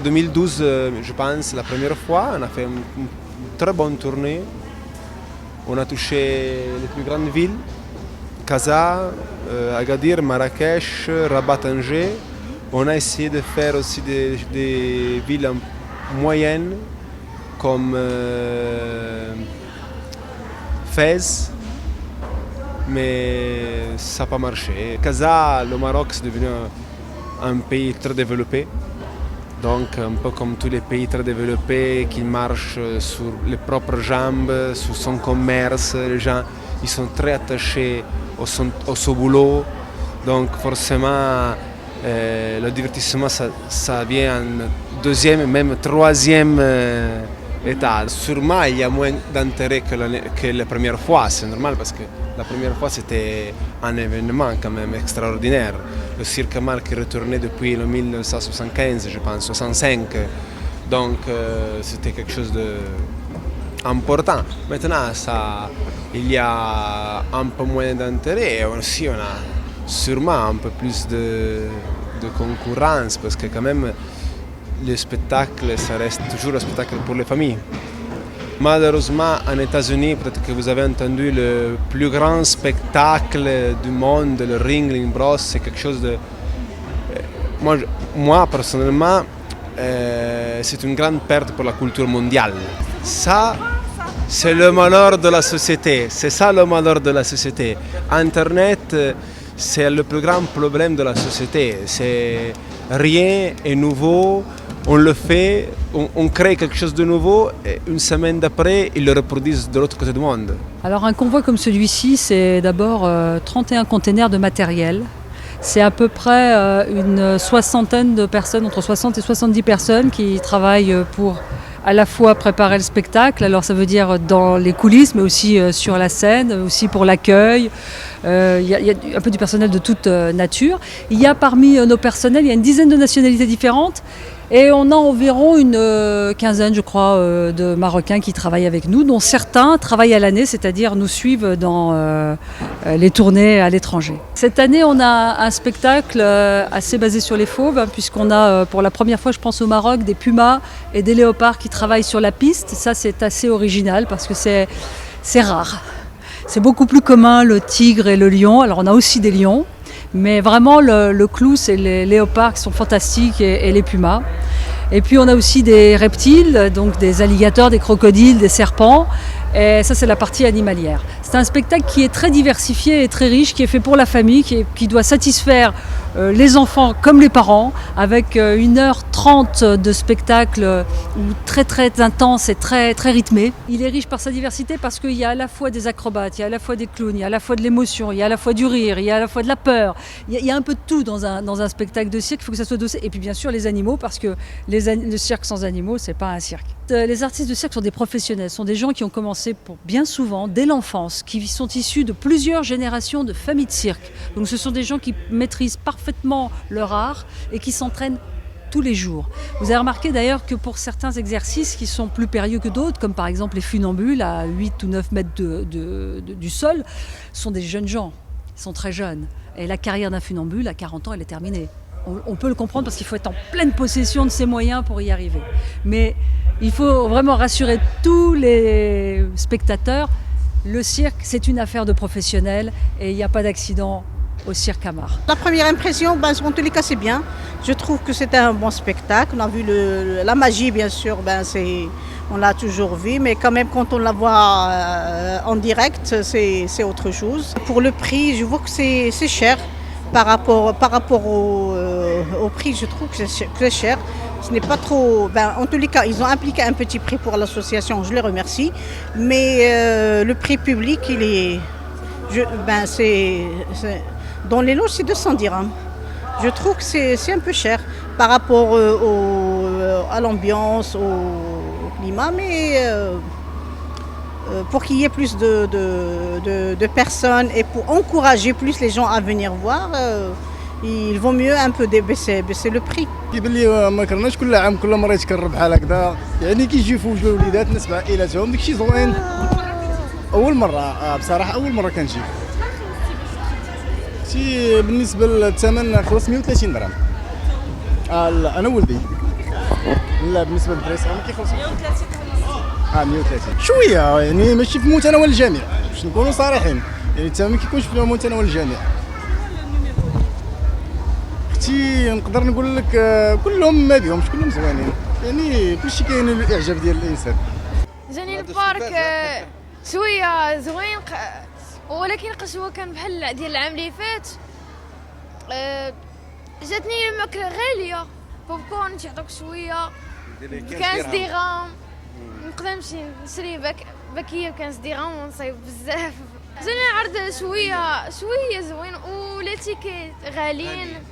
2012, je pense, la première fois. On a fait une très bonne tournée. On a touché les plus grandes villes, Casa, Agadir, Marrakech, Rabat, Tanger. On a essayé de faire aussi des villes moyennes comme Fès, mais ça n'a pas marché. Casa, le Maroc, c'est devenu un pays très développé. Donc un peu comme tous les pays très développés qui marchent sur les propres jambes, sur son commerce, les gens ils sont très attachés au son boulot. Donc forcément le divertissement ça vient en deuxième, même troisième état. Sûrement il y a moins d'intérêt que la première fois, c'est normal parce que la première fois c'était un événement quand même extraordinaire. Le Cirque Ammar qui retournait depuis le 1975, je pense, 65. Donc c'était quelque chose d'important. Maintenant, il y a un peu moins d'intérêt et aussi on a sûrement un peu plus de concurrence parce que quand même le spectacle, ça reste toujours un spectacle pour les familles. Malheureusement, en États-Unis, peut-être que vous avez entendu le plus grand spectacle du monde, le Ringling Bros, c'est quelque chose de... Moi personnellement, c'est une grande perte pour la culture mondiale. Ça, c'est le malheur de la société. C'est ça le malheur de la société. Internet, c'est le plus grand problème de la société. C'est rien est nouveau. On le fait, on crée quelque chose de nouveau et une semaine d'après, ils le reproduisent de l'autre côté du monde. Alors un convoi comme celui-ci, c'est d'abord 31 containers de matériel. C'est à peu près une soixantaine de personnes, entre 60 et 70 personnes qui travaillent pour à la fois préparer le spectacle, alors ça veut dire dans les coulisses, mais aussi sur la scène, aussi pour l'accueil. Il y a un peu du personnel de toute nature. Il y a parmi nos personnels, il y a une dizaine de nationalités différentes. Et on a environ une quinzaine, je crois, de Marocains qui travaillent avec nous, dont certains travaillent à l'année, c'est-à-dire nous suivent dans les tournées à l'étranger. Cette année, on a un spectacle assez basé sur les fauves, hein, puisqu'on a pour la première fois, je pense au Maroc, des pumas et des léopards qui travaillent sur la piste. Ça, c'est assez original parce que c'est rare. C'est beaucoup plus commun le tigre et le lion. Alors, on a aussi des lions. Mais vraiment, le clou, c'est les léopards qui sont fantastiques et les pumas. Et puis, on a aussi des reptiles, donc des alligators, des crocodiles, des serpents. Et ça, c'est la partie animalière. C'est un spectacle qui est très diversifié et très riche, qui est fait pour la famille, qui doit satisfaire les enfants comme les parents, avec 1h30 de spectacle très très intense et très très rythmé. Il est riche par sa diversité parce qu'il y a à la fois des acrobates, il y a à la fois des clowns, il y a à la fois de l'émotion, il y a à la fois du rire, il y a à la fois de la peur. Il y a un peu de tout dans un spectacle de cirque, il faut que ça soit dossé. Et puis bien sûr les animaux, parce que le cirque sans animaux, c'est pas un cirque. Les artistes de cirque sont des professionnels, sont des gens qui ont commencé pour bien souvent, dès l'enfance, qui sont issus de plusieurs générations de familles de cirque. Donc ce sont des gens qui maîtrisent parfaitement leur art et qui s'entraînent tous les jours. Vous avez remarqué d'ailleurs que pour certains exercices qui sont plus périlleux que d'autres, comme par exemple les funambules à 8 ou 9 mètres du sol, sont des jeunes gens, ils sont très jeunes. Et la carrière d'un funambule, à 40 ans, elle est terminée. On peut le comprendre parce qu'il faut être en pleine possession de ses moyens pour y arriver. Mais il faut vraiment rassurer tous les spectateurs, le cirque, c'est une affaire de professionnels et il n'y a pas d'accident au Cirque Ammar. La première impression, en tous les cas, c'est bien. Je trouve que c'était un bon spectacle. On a vu la magie, bien sûr, on l'a toujours vu, mais quand même, quand on la voit en direct, c'est autre chose. Pour le prix, je vois que c'est cher. Par rapport au prix, je trouve que c'est cher. Ce n'est pas trop... en tous les cas, ils ont appliqué un petit prix pour l'association, je les remercie. Mais le prix public, il est... dans les loges, c'est 200 dirhams. Je trouve que c'est un peu cher par rapport à l'ambiance, au climat, mais... pour qu'il y ait plus de personnes et pour encourager plus les gens à venir voir, il vaut mieux un peu baisser le prix. كيبان لي ما كرناش كل عام كل مره يتكرر بحال هكذا، يعني كيجيو في وجه الوليدات الناس بعائلاتهم داكشي زوين. اول مره بصراحه اول مره كنجي. بالنسبه للثمن خلص 130 درهم. انا ولدي لا بالنسبه للدراري الصغار ما كيخلصوش 130 شويه يعني ماشي في متناول الجميع باش نكونوا صريحين يعني حتى ما كيكونش في متناول الجميع اختي نقدر نقول لك كلهم ما بيهمش كلهم زوينين يعني كلشي كاين الاعجاب ديال الانسان جاني البارك شويه زوين ولكن قسوه كان بحال ديال العام اللي فات جاتني الماكله غاليه بوبكورن تيعطوك شويه ب 15 درهم نقدر نمشي نشري باكيه ب 15 درهم ونصايب بزاف جاني عرض شويه زوين ولي تيكيت غاليين